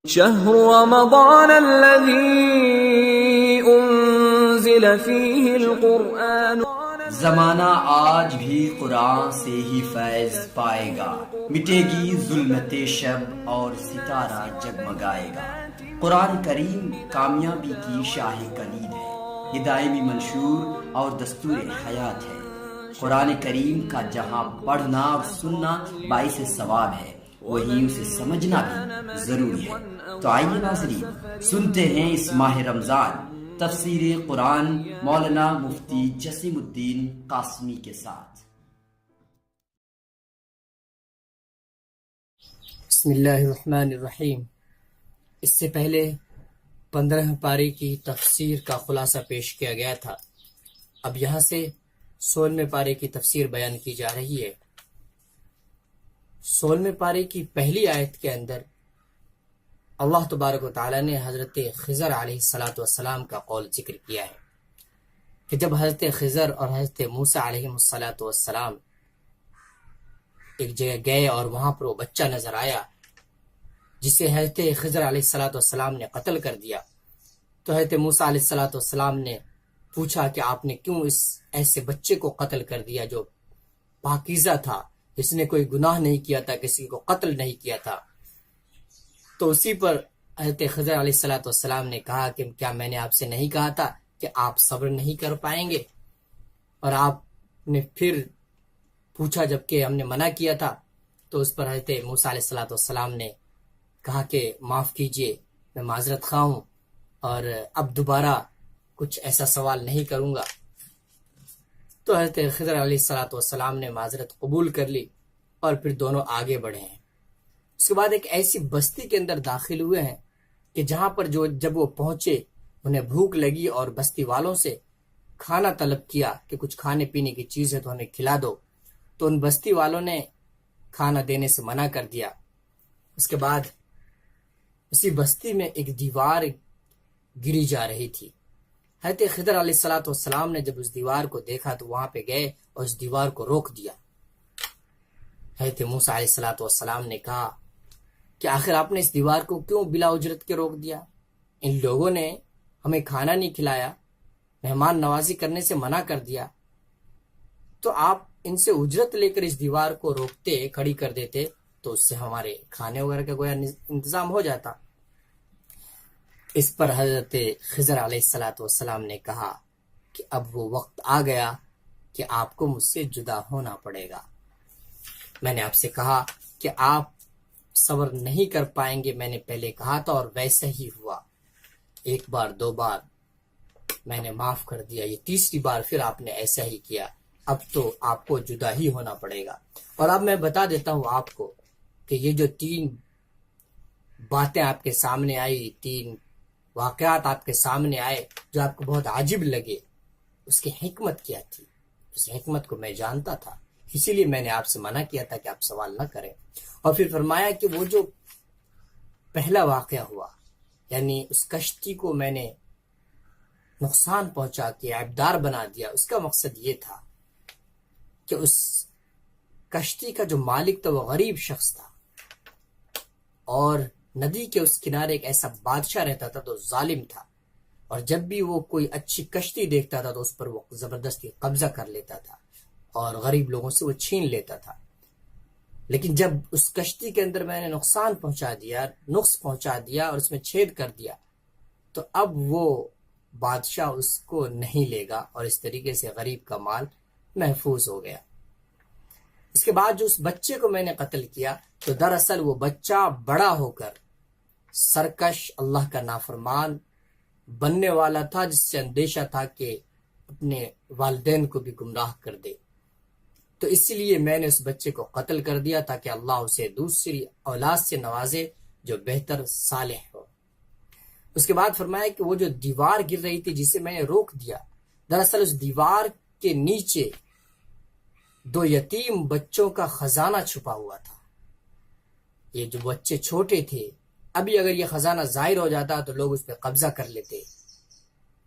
شهر رمضان الذي انزل فيه القرآن زمانہ آج بھی قرآن سے ہی فیض پائے گا، مٹے گی ظلمت شب اور ستارہ جگمگائے گا۔ قرآن کریم کامیابی کی شاہ کلید ہے، یہ دائمی منشور اور دستور حیات ہے۔ قرآن کریم کا جہاں پڑھنا اور سننا باعث ثواب ہے، وہیں اسے سمجھنا بھی ضروری ہے۔ تو آئیے ناظرین سنتے ہیں اس ماہ رمضان تفسیر قرآن مولانا مفتی جسیم الدین قاسمی کے ساتھ۔ بسم اللہ الرحمن الرحیم۔ اس سے پہلے 15 پارے کی تفسیر کا خلاصہ پیش کیا گیا تھا۔ اب یہاں سے 16 پارے کی تفسیر بیان کی جا رہی ہے۔ 16 پارے کی پہلی آیت کے اندر اللہ تبارک و تعالیٰ نے حضرت خضر علیہ السلام کا قول ذکر کیا ہے کہ جب حضرت خضر اور حضرت موسیٰ علیہ السلام ایک جگہ گئے اور وہاں پر وہ بچہ نظر آیا جسے حضرت خضر علیہ السلام نے قتل کر دیا، تو حضرت موسیٰ علیہ السلام نے پوچھا کہ آپ نے کیوں اس ایسے بچے کو قتل کر دیا جو پاکیزہ تھا، جس نے کوئی گناہ نہیں کیا تھا، کسی کو قتل نہیں کیا تھا۔ تو اسی پر حضرت خضر علیہ السلام نے کہا کہ کیا میں نے آپ سے نہیں کہا تھا کہ آپ صبر نہیں کر پائیں گے؟ اور آپ نے پھر پوچھا جبکہ ہم نے منع کیا تھا، تو اس پر حضرت موسیٰ علیہ السلام نے کہا کہ معاف کیجئے، میں معذرت خواہ ہوں اور اب دوبارہ کچھ ایسا سوال نہیں کروں گا۔ تو حضرت خضر علیہ السلام نے معذرت قبول کر لی اور پھر دونوں آگے بڑھے ہیں۔ اس کے بعد ایک ایسی بستی کے اندر داخل ہوئے ہیں کہ جہاں پر جب وہ پہنچے انہیں بھوک لگی اور بستی والوں سے کھانا طلب کیا کہ کچھ کھانے پینے کی چیز ہے تو ہمیں کھلا دو، تو ان بستی والوں نے کھانا دینے سے منع کر دیا۔ اس کے بعد اسی بستی میں ایک دیوار گری جا رہی تھی۔ حضرت خضر علیہ السلام نے جب اس دیوار کو دیکھا تو وہاں پہ گئے اور اس دیوار کو روک دیا۔ حضرت موسیٰ علیہ السلام نے کہا کہ آخر آپ نے اس دیوار کو کیوں بلا اجرت کے روک دیا؟ ان لوگوں نے ہمیں کھانا نہیں کھلایا، مہمان نوازی کرنے سے منع کر دیا، تو آپ ان سے اجرت لے کر اس دیوار کو روکتے، کھڑی کر دیتے، تو اس سے ہمارے کھانے وغیرہ کا گویا انتظام ہو جاتا۔ اس پر حضرت خضر علیہ السلام نے کہا کہ اب وہ وقت آ گیا کہ آپ کو مجھ سے جدا ہونا پڑے گا۔ میں نے آپ سے کہا کہ آپ صبر نہیں کر پائیں گے، میں نے پہلے کہا تھا اور ویسا ہی ہوا۔ ایک بار دو بار میں نے معاف کر دیا، یہ تیسری بار پھر آپ نے ایسا ہی کیا، اب تو آپ کو جدا ہی ہونا پڑے گا۔ اور اب میں بتا دیتا ہوں آپ کو کہ یہ جو 3 باتیں آپ کے سامنے آئی، 3 واقعات آپ کے سامنے آئے جو آپ کو بہت عجیب لگے، اس کی حکمت کیا تھی؟ اس حکمت کو میں جانتا تھا، اسی لیے میں نے آپ سے منع کیا تھا کہ آپ سوال نہ کریں۔ اور پھر فرمایا کہ وہ جو پہلا واقعہ ہوا، یعنی اس کشتی کو میں نے نقصان پہنچا کے عیبدار بنا دیا، اس کا مقصد یہ تھا کہ اس کشتی کا جو مالک تھا وہ غریب شخص تھا، اور ندی کے اس کنارے ایک ایسا بادشاہ رہتا تھا تو ظالم تھا، اور جب بھی وہ کوئی اچھی کشتی دیکھتا تھا تو اس پر وہ زبردستی قبضہ کر لیتا تھا اور غریب لوگوں سے وہ چھین لیتا تھا۔ لیکن جب اس کشتی کے اندر میں نے نقصان پہنچا دیا، نقص پہنچا دیا اور اس میں چھید کر دیا، تو اب وہ بادشاہ اس کو نہیں لے گا اور اس طریقے سے غریب کا مال محفوظ ہو گیا۔ اس کے بعد جو اس بچے کو میں نے قتل کیا تو دراصل وہ بچہ بڑا ہو کر سرکش، اللہ کا نافرمان بننے والا تھا، جس سے اندیشہ تھا کہ اپنے والدین کو بھی گمراہ کر دے۔ تو اس لیے میں نے اس بچے کو قتل کر دیا تاکہ اللہ اسے دوسری اولاد سے نوازے جو بہتر صالح ہو۔ اس کے بعد فرمایا کہ وہ جو دیوار گر رہی تھی جسے میں نے روک دیا، دراصل اس دیوار کے نیچے 2 یتیم بچوں کا خزانہ چھپا ہوا تھا۔ یہ جو بچے چھوٹے تھے، ابھی اگر یہ خزانہ ظاہر ہو جاتا تو لوگ اس پہ قبضہ کر لیتے،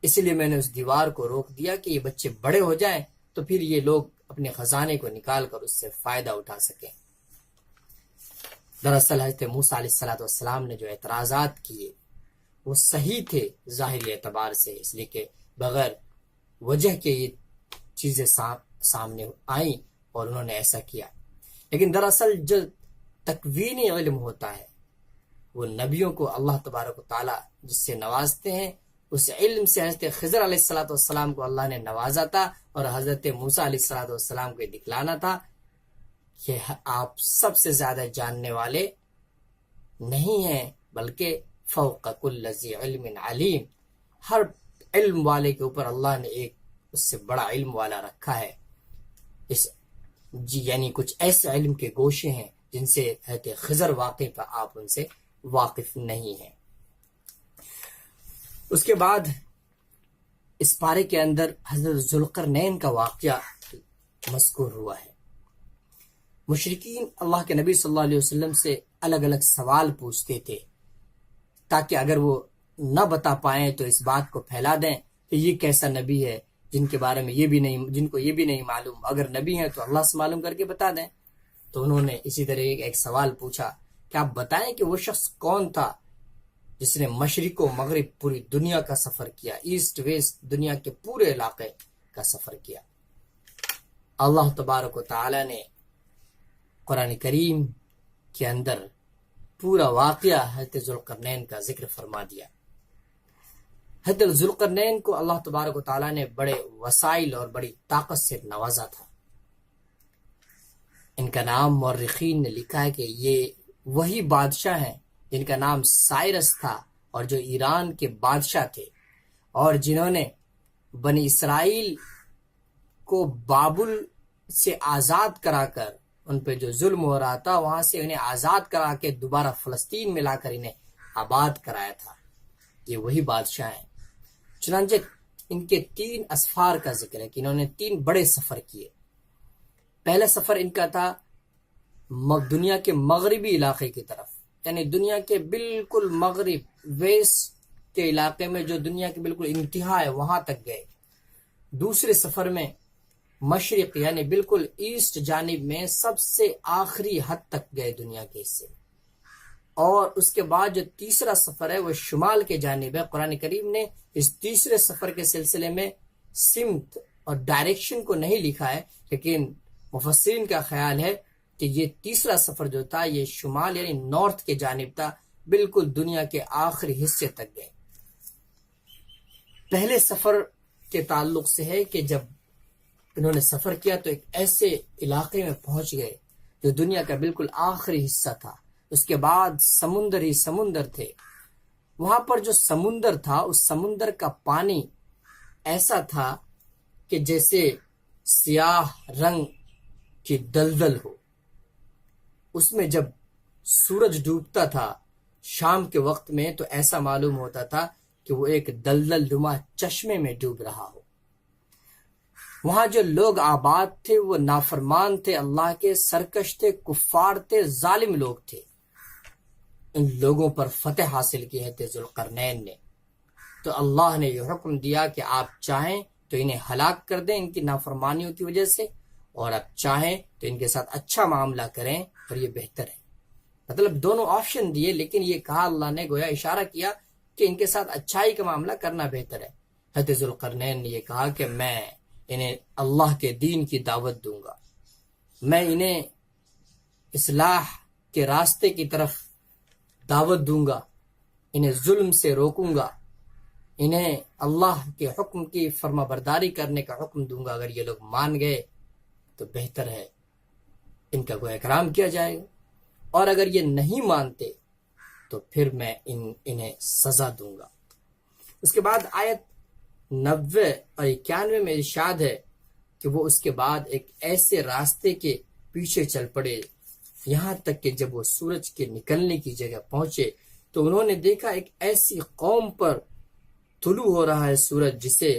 اس لیے میں نے اس دیوار کو روک دیا کہ یہ بچے بڑے ہو جائیں تو پھر یہ لوگ اپنے خزانے کو نکال کر اس سے فائدہ اٹھا سکیں۔ دراصل حضرت موسیٰ علیہ السلام نے جو اعتراضات کیے وہ صحیح تھے ظاہری اعتبار سے، اس لیے کہ بغیر وجہ کے یہ چیزیں سامنے آئیں اور انہوں نے ایسا کیا. لیکن دراصل جو تکوینی علم ہوتا ہے وہ نبیوں کو اللہ تبارک و تعالیٰ جس سے نوازتے ہیں، اس علم سے حضرت خضر علیہ السلام کو اللہ نے نوازا تھا، اور حضرت موسیٰ علیہ السلام کو یہ دکھلانا تھا کہ آپ سب سے زیادہ جاننے والے نہیں ہیں، بلکہ فوق کل ذی علم علیم، ہر علم والے کے اوپر اللہ نے ایک اس سے بڑا علم والا رکھا ہے. یعنی کچھ ایسے علم کے گوشے ہیں جن سے حضرت خضر واقف ہے، آپ ان سے واقف نہیں ہیں. اس کے بعد اس پارے کے اندر حضرت ذوالقرنین کا واقعہ مذکور ہوا ہے. مشرکین اللہ کے نبی صلی اللہ علیہ وسلم سے الگ الگ سوال پوچھتے تھے تاکہ اگر وہ نہ بتا پائیں تو اس بات کو پھیلا دیں کہ یہ کیسا نبی ہے جن کے بارے میں جن کو یہ بھی نہیں معلوم، اگر نبی ہیں تو اللہ سے معلوم کر کے بتا دیں. تو انہوں نے اسی طرح ایک سوال پوچھا کہ آپ بتائیں کہ وہ شخص کون تھا جس نے مشرق و مغرب پوری دنیا کا سفر کیا، ایسٹ ویسٹ دنیا کے پورے علاقے کا سفر کیا. اللہ تبارک و تعالی نے قرآن کریم کے اندر پورا واقعہ حضرت ذوالقرنین کا ذکر فرما دیا. حضرت ذوالقرنین کو اللہ تبارک و تعالیٰ نے بڑے وسائل اور بڑی طاقت سے نوازا تھا. ان کا نام مورخین نے لکھا ہے کہ یہ وہی بادشاہ ہیں جن کا نام سائرس تھا اور جو ایران کے بادشاہ تھے، اور جنہوں نے بنی اسرائیل کو بابل سے آزاد کرا کر، ان پہ جو ظلم ہو رہا تھا وہاں سے انہیں آزاد کرا کے دوبارہ فلسطین میں لا کر انہیں آباد کرایا تھا. یہ وہی بادشاہ ہیں. چنانچہ ان کے 3 اسفار کا ذکر ہے کہ انہوں نے 3 بڑے سفر کیے. پہلا سفر ان کا تھا دنیا کے مغربی علاقے کی طرف، یعنی دنیا کے بالکل مغرب ویسٹ کے علاقے میں جو دنیا کی بالکل انتہا ہے وہاں تک گئے. دوسرے سفر میں مشرق یعنی بالکل ایسٹ جانب میں سب سے آخری حد تک گئے دنیا کے حصے. اور اس کے بعد جو تیسرا سفر ہے وہ شمال کے جانب ہے. قرآن کریم نے اس تیسرے سفر کے سلسلے میں سمت اور ڈائریکشن کو نہیں لکھا ہے، لیکن مفسرین کا خیال ہے کہ یہ تیسرا سفر جو تھا یہ شمال یعنی نارتھ کے جانب تھا، بالکل دنیا کے آخری حصے تک گئے. پہلے سفر کے تعلق سے ہے کہ جب انہوں نے سفر کیا تو ایک ایسے علاقے میں پہنچ گئے جو دنیا کا بالکل آخری حصہ تھا. اس کے بعد سمندر ہی سمندر تھے. وہاں پر جو سمندر تھا اس سمندر کا پانی ایسا تھا کہ جیسے سیاہ رنگ کی دلدل ہو. اس میں جب سورج ڈوبتا تھا شام کے وقت میں تو ایسا معلوم ہوتا تھا کہ وہ ایک دلدل نما چشمے میں ڈوب رہا ہو. وہاں جو لوگ آباد تھے وہ نافرمان تھے، اللہ کے سرکش تھے، کفار تھے، ظالم لوگ تھے. ان لوگوں پر فتح حاصل کی ہے ذوالقرنین نے. تو اللہ نے یہ حکم دیا کہ آپ چاہیں تو انہیں ہلاک کر دیں ان کی نافرمانیوں کی وجہ سے، اور آپ چاہیں تو ان کے ساتھ اچھا معاملہ کریں اور یہ بہتر ہے. مطلب دونوں آپشن دیے، لیکن یہ کہا اللہ نے، گویا اشارہ کیا کہ ان کے ساتھ اچھائی کا معاملہ کرنا بہتر ہے. حضرت ذوالقرنین نے یہ کہا کہ میں انہیں اللہ کے دین کی دعوت دوں گا، میں انہیں اصلاح کے راستے کی طرف دعوت دوں گا، انہیں ظلم سے روکوں گا، انہیں اللہ کے حکم کی فرما برداری کرنے کا حکم دوں گا. اگر یہ لوگ مان گئے تو بہتر ہے، ان کا کوئی اکرام کیا جائے گا، اور اگر یہ نہیں مانتے تو پھر میں انہیں سزا دوں گا. اس کے بعد آیت 90 اور 91 میں ارشاد ہے کہ وہ اس کے بعد ایک ایسے راستے کے پیچھے چل پڑے یہاں تک کہ جب وہ سورج کے نکلنے کی جگہ پہنچے تو انہوں نے دیکھا ایک ایسی قوم پر طلوع ہو رہا ہے سورج جسے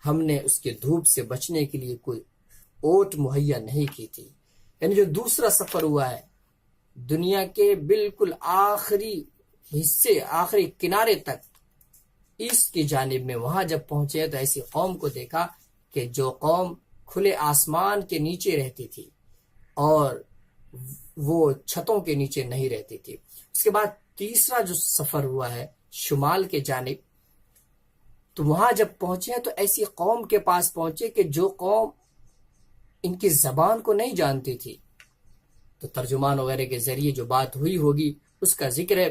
ہم نے اس کے دھوپ سے بچنے کے لیے کوئی اوٹ مہیا نہیں کی تھی. یعنی جو دوسرا سفر ہوا ہے دنیا کے بالکل آخری حصے، آخری کنارے تک ایسٹ کی جانب میں، وہاں جب پہنچے تو ایسی قوم کو دیکھا کہ جو قوم کھلے آسمان کے نیچے رہتی تھی اور وہ چھتوں کے نیچے نہیں رہتی تھی۔ اس کے بعد تیسرا جو سفر ہوا ہے شمال کے جانب، تو وہاں جب پہنچے ہیں تو ایسی قوم کے پاس پہنچے کہ جو قوم ان کی زبان کو نہیں جانتی تھی، تو ترجمان وغیرہ کے ذریعے جو بات ہوئی ہوگی اس کا ذکر ہے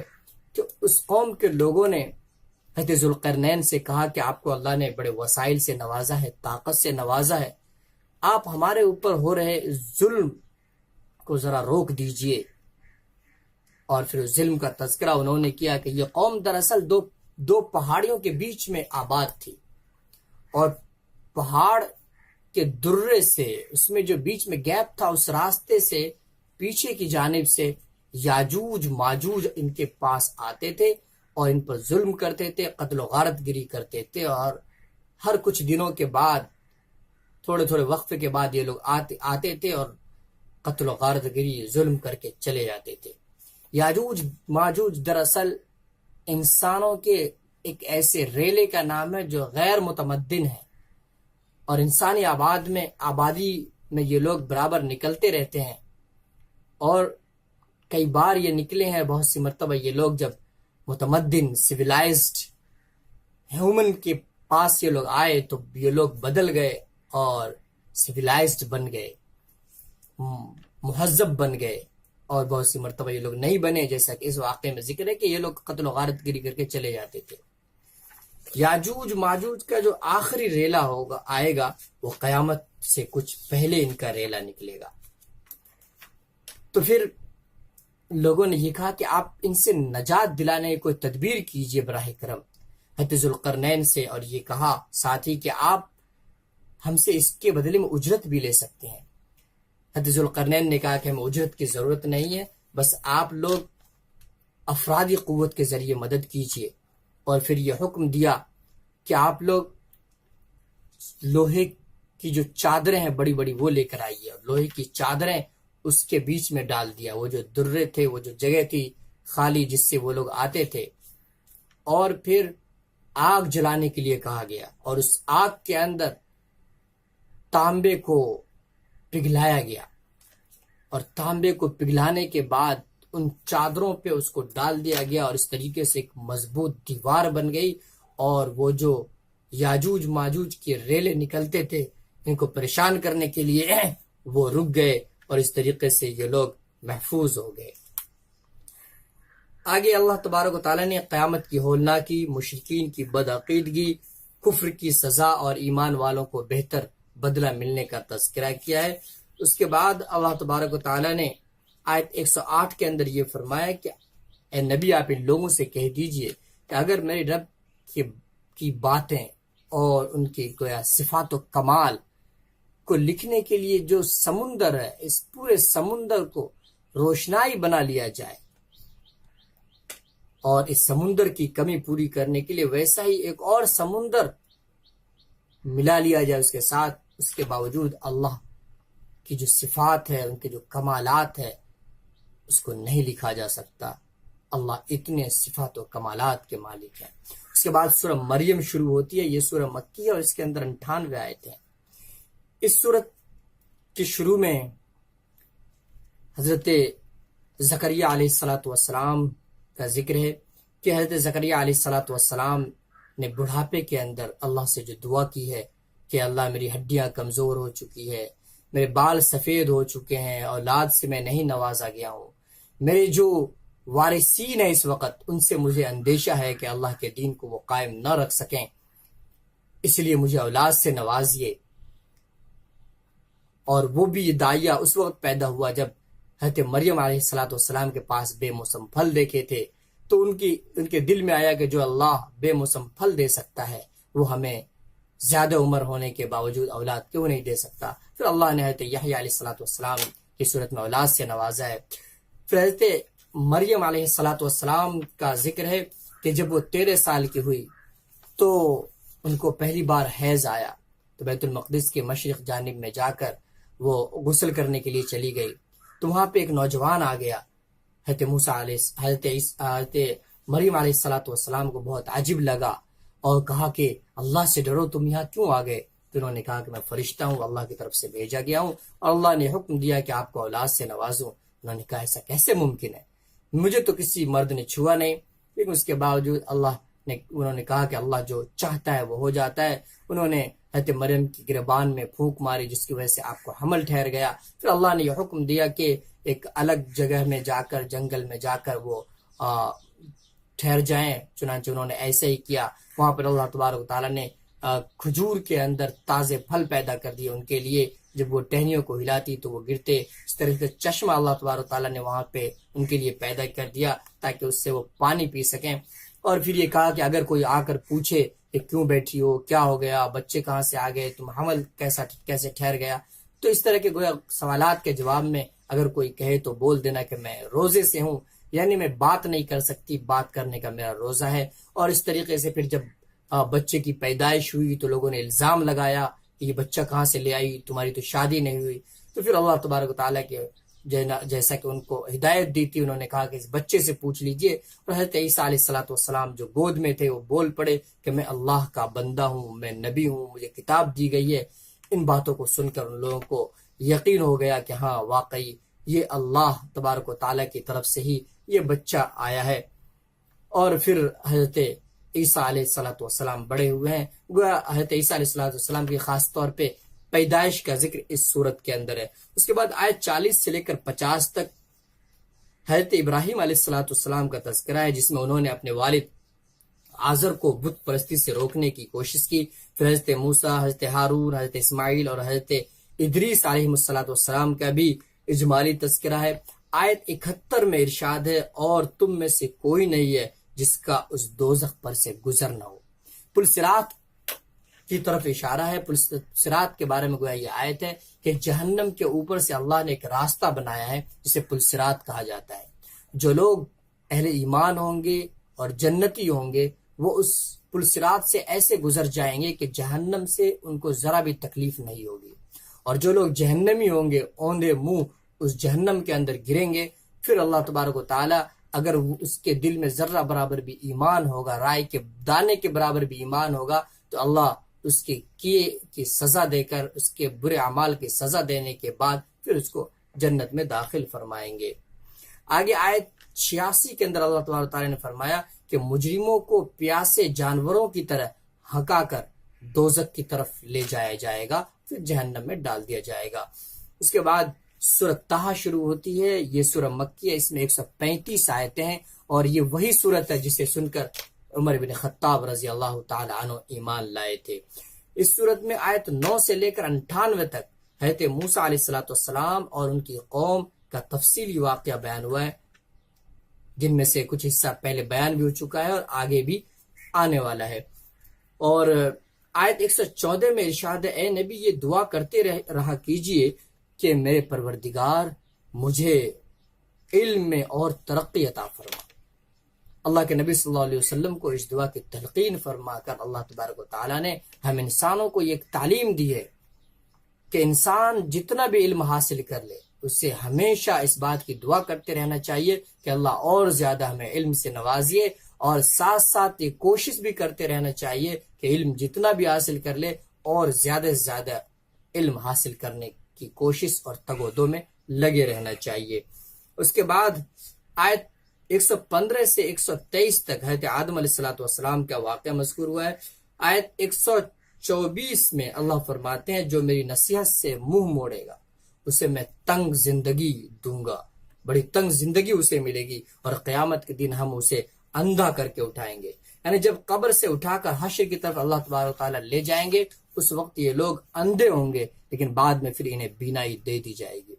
کہ اس قوم کے لوگوں نے حضرت ذوالقرنین سے کہا کہ آپ کو اللہ نے بڑے وسائل سے نوازا ہے، طاقت سے نوازا ہے، آپ ہمارے اوپر ہو رہے ظلم کو ذرا روک دیجئے۔ اور پھر اس ظلم کا تذکرہ انہوں نے کیا کہ یہ قوم دراصل دو پہاڑیوں کے بیچ میں آباد تھی، اور پہاڑ کے درے سے اس میں جو بیچ میں گیپ تھا اس راستے سے پیچھے کی جانب سے یاجوج ماجوج ان کے پاس آتے تھے اور ان پر ظلم کرتے تھے، قتل و غارت گری کرتے تھے، اور ہر کچھ دنوں کے بعد، تھوڑے تھوڑے وقفے کے بعد یہ لوگ آتے تھے اور قتل و غارت گری ظلم کر کے چلے جاتے تھے۔ یاجوج ماجوج دراصل انسانوں کے ایک ایسے ریلے کا نام ہے جو غیر متمدن ہے، اور انسانی آبادی میں یہ لوگ برابر نکلتے رہتے ہیں، اور کئی بار یہ نکلے ہیں، بہت سی مرتبہ یہ لوگ جب متمدن سویلائزڈ ہیومن کے پاس یہ لوگ آئے تو یہ لوگ بدل گئے اور سویلائزڈ بن گئے، مہذب بن گئے، اور بہت سی مرتبہ یہ لوگ نہیں بنے، جیسا کہ اس واقعے میں ذکر ہے کہ یہ لوگ قتل و غارت گری کر کے چلے جاتے تھے۔ یاجوج ماجوج کا جو آخری ریلا آئے گا وہ قیامت سے کچھ پہلے ان کا ریلا نکلے گا۔ تو پھر لوگوں نے یہ کہا کہ آپ ان سے نجات دلانے کی کوئی تدبیر کیجئے براہ کرم حضرت ذوالقرنین سے، اور یہ کہا ساتھ ہی کہ آپ ہم سے اس کے بدلے میں اجرت بھی لے سکتے ہیں۔ حضرت ذوالقرنین نے کہا کہ ہمیں اجرت کی ضرورت نہیں ہے، بس آپ لوگ افرادی قوت کے ذریعے مدد کیجئے، اور پھر یہ حکم دیا کہ آپ لوگ لوہے کی جو چادریں ہیں بڑی بڑی وہ لے کر آئیے، اور لوہے کی چادریں اس کے بیچ میں ڈال دیا، وہ جو درے تھے، وہ جو جگہ تھی خالی جس سے وہ لوگ آتے تھے، اور پھر آگ جلانے کے لیے کہا گیا، اور اس آگ کے اندر تانبے کو پگھلایا گیا، اور تانبے کو پگھلانے کے بعد ان چادروں پہ اس کو ڈال دیا گیا، اور اس طریقے سے ایک مضبوط دیوار بن گئی، اور وہ جو یاجوج ماجوج کے ریلے نکلتے تھے ان کو پریشان کرنے کے لیے وہ رک گئے، اور اس طریقے سے یہ لوگ محفوظ ہو گئے۔ آگے اللہ تبارک و تعالیٰ نے قیامت کی ہولناکی، مشرکین کی بدعقیدگی، کفر کی سزا اور ایمان والوں کو بہتر بدلہ ملنے کا تذکرہ کیا ہے۔ اس کے بعد اللہ تبارک و تعالیٰ نے آیت 108 کے اندر یہ فرمایا کہ اے نبی آپ ان لوگوں سے کہہ دیجئے کہ اگر میرے رب کی باتیں اور ان کی گویا صفات و کمال کو لکھنے کے لیے جو سمندر ہے، اس پورے سمندر کو روشنائی بنا لیا جائے، اور اس سمندر کی کمی پوری کرنے کے لیے ویسا ہی ایک اور سمندر ملا لیا جائے اس کے ساتھ، اس کے باوجود اللہ کی جو صفات ہے، ان کے جو کمالات ہے، اس کو نہیں لکھا جا سکتا۔ اللہ اتنے صفات و کمالات کے مالک ہیں۔ اس کے بعد سورہ مریم شروع ہوتی ہے، یہ سورہ مکی ہے اور اس کے اندر 98 آیتیں ہیں۔ اس سورت کے شروع میں حضرت زکریہ علیہ السلام کا ذکر ہے کہ حضرت زکریہ علیہ السلام نے بڑھاپے کے اندر اللہ سے جو دعا کی ہے کہ اللہ میری ہڈیاں کمزور ہو چکی ہے، میرے بال سفید ہو چکے ہیں، اولاد سے میں نہیں نوازا گیا ہوں، میرے جو وارثین ہیں اس وقت ان سے مجھے اندیشہ ہے کہ اللہ کے دین کو وہ قائم نہ رکھ سکیں، اس لیے مجھے اولاد سے نوازیے۔ اور وہ بھی داعیہ اس وقت پیدا ہوا جب حضرت مریم علیہ السلام کے پاس بے موسم پھل دیکھے تھے، تو ان کے دل میں آیا کہ جو اللہ بے موسم پھل دے سکتا ہے وہ ہمیں زیادہ عمر ہونے کے باوجود اولاد کیوں نہیں دے سکتا۔ پھر اللہ نے حضرت یحییٰ علیہ السلام کی صورت میں اولاد سے نوازا ہے۔ پھر حضرت مریم علیہ السلام کا ذکر ہے کہ جب وہ 13 سال کی ہوئی تو ان کو پہلی بار حیض آیا، تو بیت المقدس کے مشرق جانب میں جا کر وہ غسل کرنے کے لیے چلی گئی، تو وہاں پہ ایک نوجوان آ گیا۔ حضرت مریم علیہ السلام کو بہت عجیب لگا اور کہا کہ اللہ سے ڈرو، تم یہاں کیوں آ گئے؟ تو انہوں نے کہا کہ میں فرشتہ ہوں، اللہ کی طرف سے بھیجا گیا ہوں، اور اللہ نے حکم دیا کہ آپ کو اولاد سے نوازوں۔ انہوں نے کہا ایسا کیسے ممکن ہے، مجھے تو کسی مرد نے چھوا نہیں، لیکن اس کے باوجود انہوں نے کہا کہ اللہ جو چاہتا ہے وہ ہو جاتا ہے۔ انہوں نے حضرت مریم کی گریبان میں پھونک ماری جس کی وجہ سے آپ کو حمل ٹھہر گیا۔ پھر اللہ نے یہ حکم دیا کہ ایک الگ جگہ میں جا کر، جنگل میں جا کر وہ ٹھہر جائیں، چنانچہ انہوں نے ایسے ہی کیا۔ وہاں پر اللہ تبارک و تعالیٰ نے کھجور کے اندر تازے پھل پیدا کر دیے ان کے لیے، جب وہ ٹہنیوں کو ہلاتی تو وہ گرتے۔ اس طرح سے چشمہ اللہ تبارک و تعالیٰ نے وہاں پہ ان کے لیے پیدا کر دیا تاکہ اس سے وہ پانی پی سکیں۔ اور پھر یہ کہا کہ اگر کوئی آ کر پوچھے کہ کیوں بیٹھی ہو، کیا ہو گیا، بچے کہاں سے آ گئے، تم حمل کیسے ٹھہر گیا، تو اس طرح کے گویا سوالات کے جواب میں اگر کوئی کہے تو بول دینا کہ میں روزے سے ہوں، یعنی میں بات نہیں کر سکتی، بات کرنے کا میرا روزہ ہے۔ اور اس طریقے سے پھر جب بچے کی پیدائش ہوئی تو لوگوں نے الزام لگایا کہ یہ بچہ کہاں سے لے آئی، تمہاری تو شادی نہیں ہوئی۔ تو پھر اللہ تبارک و تعالیٰ کے جیسا کہ ان کو ہدایت دی تھی، انہوں نے کہا کہ اس بچے سے پوچھ لیجئے۔ اور حضرت عیسیٰ علیہ السلام جو گود میں تھے وہ بول پڑے کہ میں اللہ کا بندہ ہوں، میں نبی ہوں، مجھے کتاب دی گئی ہے۔ ان باتوں کو سن کر ان لوگوں کو یقین ہو گیا کہ ہاں واقعی یہ اللہ تبارک و تعالیٰ کی طرف سے ہی یہ بچہ آیا ہے۔ اور پھر حضرت عیسیٰ علیہ السلام بڑے ہوئے ہیں۔ حضرت عیسیٰ علیہ السلام کی خاص طور پہ پیدائش کا ذکر اس صورت کے اندر ہے۔ اس کے بعد آیت 40 سے لے کر 50 تک حضرت ابراہیم علیہ السلام کا تذکرہ ہے، جس میں انہوں نے اپنے والد آزر کو بت پرستی سے روکنے کی کوشش کی۔ پھر حضرت موسیٰ، حضرت ہارون، حضرت اسماعیل اور حضرت ادریس علیہ السلام کا بھی اجمالی تذکرہ ہے۔ آیت 71 میں ارشاد ہے اور تم میں سے کوئی نہیں ہے جس کا اس دوزخ پر سے گزر نہ ہو۔ پل صراط کی طرف اشارہ ہے۔ پل صراط کے بارے میں گویا یہ آیت ہے کہ جہنم کے اوپر سے اللہ نے ایک راستہ بنایا ہے جسے پل صراط کہا جاتا ہے۔ جو لوگ اہل ایمان ہوں گے اور جنتی ہوں گے وہ اس پل صراط سے ایسے گزر جائیں گے کہ جہنم سے ان کو ذرا بھی تکلیف نہیں ہوگی، اور جو لوگ جہنمی ہوں گے اوندے منہ اس جہنم کے اندر گریں گے۔ پھر اللہ تبارک و تعالی اگر اس کے دل میں ذرہ برابر بھی ایمان ہوگا، رائے کے دانے کے برابر بھی ایمان ہوگا، تو اللہ اس کے کیے کی سزا دے کر، اس کے برے اعمال کی سزا دینے کے بعد پھر اس کو جنت میں داخل فرمائیں گے۔ آگے آیت 86 کے اندر اللہ تبارک و تعالی نے فرمایا کہ مجرموں کو پیاسے جانوروں کی طرح ہکا کر دوزخ کی طرف لے جایا جائے گا، پھر جہنم میں ڈال دیا جائے گا۔ اس کے بعد سورہ طٰہٰ شروع ہوتی ہے۔ یہ سورہ مکی ہے، اس میں 135 آیتیں ہیں، اور یہ وہی سورت ہے جسے سن کر عمر بن خطاب رضی اللہ تعالی عنہ ایمان لائے تھے۔ اس سورت میں آیت 9 سے لے کر 98 تک حضرت موسیٰ علیہ السلام اور ان کی قوم کا تفصیلی واقعہ بیان ہوا ہے، جن میں سے کچھ حصہ پہلے بیان بھی ہو چکا ہے اور آگے بھی آنے والا ہے۔ اور آیت 114 میں ارشاد ہے، اے نبی یہ دعا کرتے رہا کیجئے کہ میرے پروردگار مجھے علم میں اور ترقی عطا فرما۔ اللہ کے نبی صلی اللہ علیہ وسلم کو اس دعا کی تلقین فرما کر اللہ تبارک و تعالیٰ نے ہم انسانوں کو یہ ایک تعلیم دی ہے کہ انسان جتنا بھی علم حاصل کر لے اسے ہمیشہ اس بات کی دعا کرتے رہنا چاہیے کہ اللہ اور زیادہ ہمیں علم سے نوازیے، اور ساتھ ساتھ یہ کوشش بھی کرتے رہنا چاہیے کہ علم جتنا بھی حاصل کر لے اور زیادہ سے زیادہ علم حاصل کرنے کی کوشش اور تگ و دو میں لگے رہنا چاہیے۔ اس کے بعد آیت 115 سے 123 تک حضرت آدم علیہ السلام کا واقعہ مذکور ہوا ہے۔ آیت 124 میں اللہ فرماتے ہیں جو میری نصیحت سے منہ موڑے گا اسے میں تنگ زندگی دوں گا، بڑی تنگ زندگی اسے ملے گی، اور قیامت کے دن ہم اسے اندھا کر کے اٹھائیں گے۔ یعنی جب قبر سے اٹھا کر حشر کی طرف اللہ تبارک و تعالیٰ لے جائیں گے اس وقت یہ لوگ اندھے ہوں گے، لیکن بعد میں پھر انہیں بینائی دے دی جائے گی۔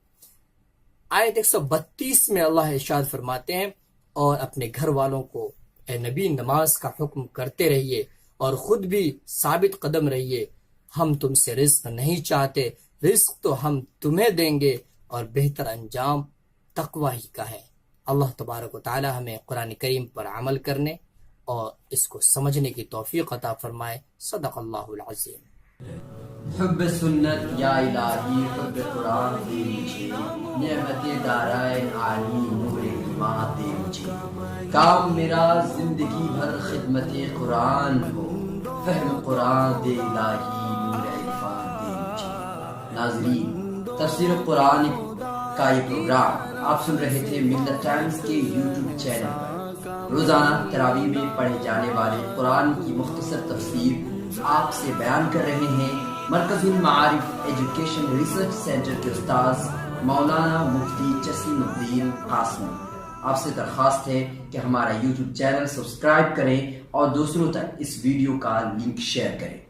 آیت 132 میں اللہ ارشاد فرماتے ہیں اور اپنے گھر والوں کو اے نبی نماز کا حکم کرتے رہیے اور خود بھی ثابت قدم رہیے، ہم تم سے رزق نہیں چاہتے، رزق تو ہم تمہیں دیں گے اور بہتر انجام تقوی ہی کا ہے۔ اللہ تبارک و تعالی ہمیں قرآن کریم پر عمل کرنے اور اس کو سمجھنے کی توفیق عطا فرمائے۔ صدق اللہ العظیم۔ حب سنت یا الہی حب قرآن دے مجھے، نعمت دارائن عالی نور ایمان دے مجھے، کام میرا زندگی بھر خدمت قرآن ہو، فہم قرآن دے الہی نور عرفان دے مجھے۔ ناظرین، تفسیر قرآن کا یہ پروگرام آپ سن رہے تھے ملت ٹائمز کے یوٹیوب چینل پر۔ روزانہ تراویح میں پڑھے جانے والے قرآن کی مختصر تفسیر آپ سے بیان کر رہے ہیں مرکز المعارف ایجوکیشن ریسرچ سینٹر کے استاذ مولانا مفتی جسیم الدین قاسمی۔ آپ سے درخواست ہے کہ ہمارا یوٹیوب چینل سبسکرائب کریں اور دوسروں تک اس ویڈیو کا لنک شیئر کریں۔